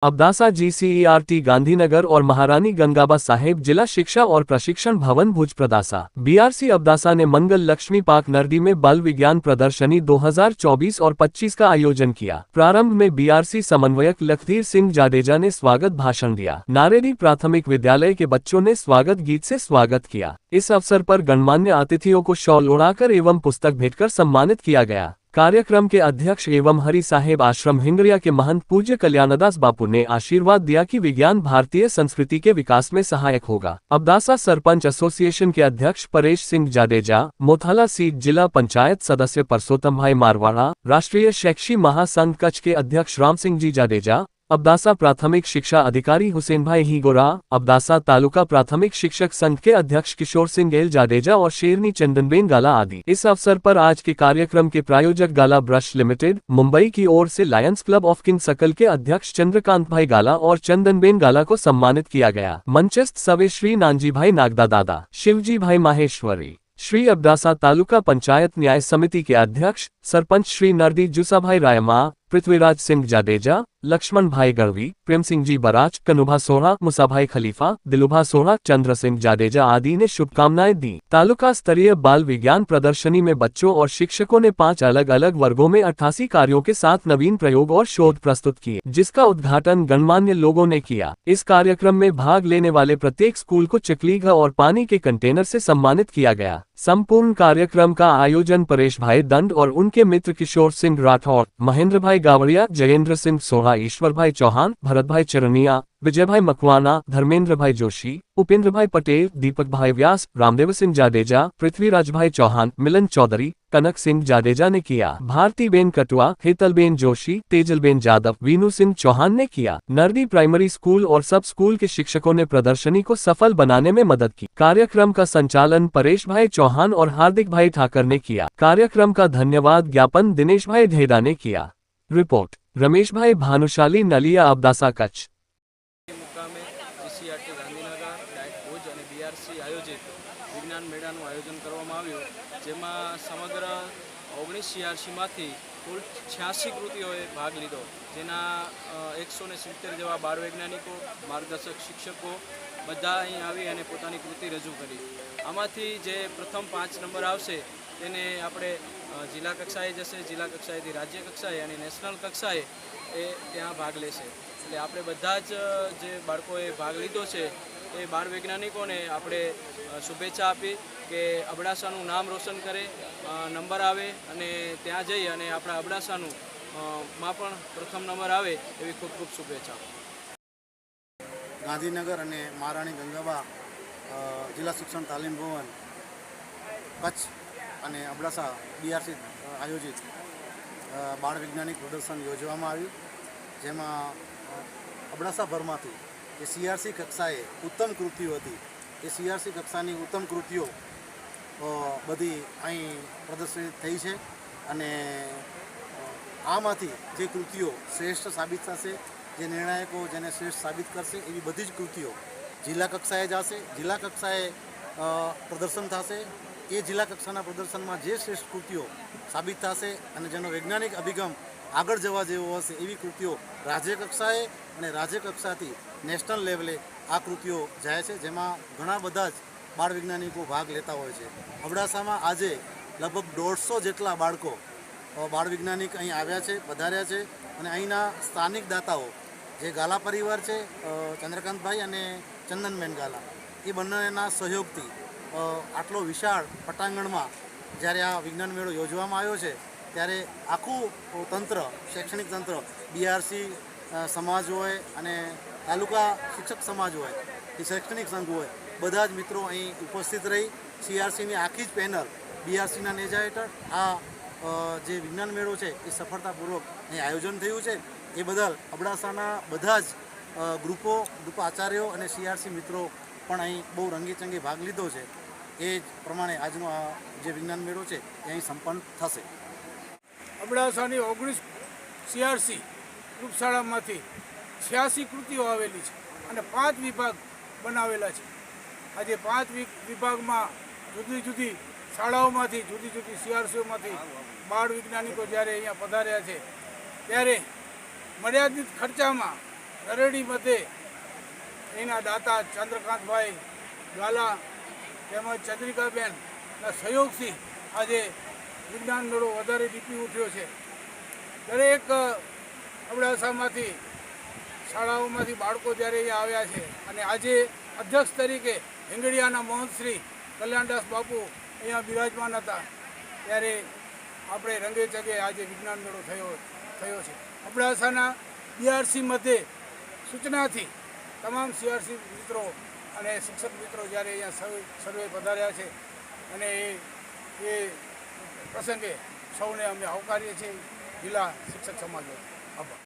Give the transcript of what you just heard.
Abdasa GCERT Gandhinagar और महारानी गंगाबा साहेब जिला शिक्षा और प्रशिक्षण भवन भुज प्रदासा BRC अब्दासा ने मंगल लक्ष्मी पार्क नरडी में बाल विज्ञान प्रदर्शनी 2024 और 25 का आयोजन किया। प्रारंभ में BRC समन्वयक लखधीर सिंह जाडेजा ने स्वागत भाषण दिया। नारेडी प्राथमिक विद्यालय के बच्चों ने स्वागत गीत से स्वागत किया। इस अवसर पर गणमान्य अतिथियों को शॉल ओढ़ाकर एवं पुस्तक भेंटकर सम्मानित किया गया। कार्यक्रम के अध्यक्ष एवं हरि साहेब आश्रम हिंगरिया के महंत पूज्य कल्याणदास बापू ने आशीर्वाद दिया कि विज्ञान भारतीय संस्कृति के विकास में सहायक होगा। अब्दासा सरपंच एसोसिएशन के अध्यक्ष परेश सिंह जाडेजा, मोथाला सीट जिला पंचायत सदस्य परसोत्तम भाई मारवाड़ा, राष्ट्रीय शैक्षिक महासंघ कच्छ के अध्यक्ष राम सिंह जी जाडेजा, अब्दासा प्राथमिक शिक्षा अधिकारी हुसैन भाई हिगोरा, अब्दासा तालुका प्राथमिक शिक्षक संघ के अध्यक्ष किशोर सिंह एल जाडेजा और शेरनी चंदनबेन गाला आदि। इस अवसर पर आज के कार्यक्रम के प्रायोजक गाला ब्रश लिमिटेड मुंबई की ओर से लायंस क्लब ऑफ किंग सकल के अध्यक्ष चंद्रकांत भाई गाला और चंदनबेन गाला को सम्मानित किया गया। मंचस्थ सवे श्री नानजी भाई नागदा दादा, शिवजी भाई माहेश्वरी, श्री अब्दासा तालुका पंचायत न्याय समिति के अध्यक्ष सरपंच श्री नरडी जुसा भाई रायमा, पृथ्वीराज सिंह जाडेजा, लक्ष्मण भाई गढ़वी, प्रेम सिंह जी बराज, कनुभा सोहा, मुसा भाई खलीफा, दिलुभा सोहा, चंद्र सिंह जाडेजा आदि ने शुभकामनाएं दी। तालुका स्तरीय बाल विज्ञान प्रदर्शनी में बच्चों और शिक्षकों ने 5 अलग अलग वर्गों में 88 कार्यों के साथ नवीन प्रयोग और शोध प्रस्तुत किए, जिसका उद्घाटन गणमान्य लोगों ने किया। इस कार्यक्रम में भाग लेने वाले प्रत्येक स्कूल को चकली घा और पानी के कंटेनर से सम्मानित किया गया। संपूर्ण कार्यक्रम का आयोजन परेश भाई दंड और उनके मित्र किशोर सिंह राठौर, महेंद्र भाई गावड़िया, जयेंद्र सिंह सोहा, ईश्वर भाई चौहान, भरत भाई चरनिया, विजय भाई मकवाना, धर्मेंद्र भाई जोशी, उपेंद्र भाई पटेल, दीपक भाई व्यास, रामदेव सिंह जाडेजा, पृथ्वीराज भाई चौहान, मिलन चौधरी, कनक सिंह जाडेजा ने किया। भारतीबेन कटुआ, हेतलबेन जोशी, तेजलबेन जादव, वीनू सिंह चौहान ने किया। नरडी प्राइमरी स्कूल और सब स्कूल के शिक्षकों ने प्रदर्शनी को सफल बनाने में मदद की। कार्यक्रम का संचालन परेश भाई चौहान और हार्दिक भाई ठाकर ने किया। कार्यक्रम का धन्यवाद ज्ञापन दिनेश भाई ढेडा ने किया। रिपोर्ट रमेश भाई भानुशाली, नलिया, अब्दासा, कच्छ। GCERT ગાંધીનગર ડાયટ ભુજ અને BRC આયોજિત વિજ્ઞાન મેળાનું આયોજન કરવામાં આવ્યું, જેમાં સમગ્ર 19 CRCમાંથી કુલ 86 કૃતિઓએ ભાગ લીધો, જેના 170 જેવા બાળ વૈજ્ઞાનિકો, માર્ગદર્શક શિક્ષકો બધા અહીં આવી અને પોતાની કૃતિ રજૂ કરી। આમાંથી જે પ્રથમ 5 નંબર આવશે તેને આપણે જિલ્લા કક્ષાએ જશે, જિલ્લા કક્ષાએથી રાજ્ય કક્ષાએ અને નેશનલ કક્ષાએ એ ત્યાં ભાગ લેશે। એટલે આપણે બધા જ જે બાળકોએ ભાગ લીધો છે એ બાળ વૈજ્ઞાનિકોને આપણે શુભેચ્છા આપી કે અબડાસાનું નામ રોશન કરે, નંબર આવે અને ત્યાં જઈ અને આપણા અબડાસાનું માં પણ પ્રથમ નંબર આવે એવી ખૂબ ખૂબ શુભેચ્છા। ગાંધીનગર અને મહારાણી ગંગાબા જિલ્લા શિક્ષણ તાલીમ ભવન કચ્છ અને અબડાસા BRC આયોજિત બાળ વૈજ્ઞાનિક પ્રદર્શન યોજવામાં આવ્યું, જેમાં અબડાસાભરમાંથી જે CRC કક્ષાએ ઉત્તમ કૃતિઓ હતી એ CRC કક્ષાની ઉત્તમ કૃતિઓ બધી અહીં પ્રદર્શિત થઈ છે અને આમાંથી જે કૃતિઓ શ્રેષ્ઠ સાબિત થશે, જે નિર્ણાયકો જેને શ્રેષ્ઠ સાબિત કરશે એવી બધી જ કૃતિઓ જિલ્લા કક્ષાએ જશે। જિલ્લા કક્ષાએ પ્રદર્શન થશે। એ જિલ્લા કક્ષાના પ્રદર્શનમાં જે શ્રેષ્ઠ કૃતિઓ સાબિત થશે અને જેનો વૈજ્ઞાનિક અભિગમ આગળ જવા જેવો હશે એવી કૃતિઓ રાજ્ય કક્ષાએ અને રાજ્ય કક્ષાથી નેશનલ લેવલે આ કૃતિઓ જાય છે, જેમાં ઘણા બધા જ બાળ વૈજ્ઞાનિકો ભાગ લેતા હોય છે। અબડાસામાં આજે લગભગ 150 જેટલા બાળકો બાળ વૈજ્ઞાનિક અહીં આવ્યા છે, પધાર્યા છે અને અહીંના સ્થાનિક દાતાઓ જે ગાલા પરિવાર છે, ચંદ્રકાંતભાઈ અને ચંદનબેન ગાલા, એ બંનેના સહયોગથી આટલો વિશાળ પટાંગણમાં જ્યારે આ વિજ્ઞાન મેળો યોજવામાં આવ્યો છે ત્યારે આખું તંત્ર, શૈક્ષણિક તંત્ર, BRC સમાજ હોય અને તાલુકા શિક્ષક સમાજ હોય કે શૈક્ષણિક સંઘ હોય, બધા જ મિત્રો અહીં ઉપસ્થિત રહી CRCની આખી જ પેનલ BRCના નેજા હેઠળ આ જે વિજ્ઞાન મેળો છે એ સફળતાપૂર્વક અહીં આયોજન થયું છે। એ બદલ અબડાસાના બધા જ ગ્રુપો, આચાર્યો અને CRC મિત્રો પણ અહીં બહુ રંગીચંગી ભાગ લીધો છે। એ જ પ્રમાણે આજનો આ જે વિજ્ઞાન મેળો છે એ અહીં સંપન્ન થશે। અબડાસાની 19 CRC રૂપશાળામાંથી 86 કૃતિઓ આવેલી છે અને 5 વિભાગ બનાવેલા છે। આજે 5 વિભાગમાં જુદી જુદી શાળાઓમાંથી, જુદી જુદી CRCઓમાંથી બાળ વૈજ્ઞાનિકો જ્યારે અહીંયા પધાર્યા છે ત્યારે મર્યાદિત ખર્ચામાં નરેડી મધ્યે એના દાતા ચંદ્રકાંતભાઈ ગાલા તેમજ ચંદ્રિકાબેનના સહયોગથી આજે વિજ્ઞાન મેળો વધારે દીપી ઉઠ્યો છે. દરેક અબડાસામાંથી શાળાઓમાંથી બાળકો જ્યારે અહીંયા આવ્યા છે અને આજે અધ્યક્ષ તરીકે હિંગળિયાના મહંત શ્રી કલ્યાણદાસ બાપુ અહીંયા બિરાજમાન હતા, ત્યારે આપણે રંગે ચગે આજે વિજ્ઞાન મેળો થયો છે. અબડાસાના બીઆરસી મધ્યે સૂચનાથી તમામ સીઆરસી મિત્રો અને શિક્ષક મિત્રો જ્યારે અહીંયા સર્વે પધાર્યા છે અને એ પ્રસંગે સૌને અમે આવકારીએ છીએ જિલ્લા શિક્ષક સમાજ. આભાર.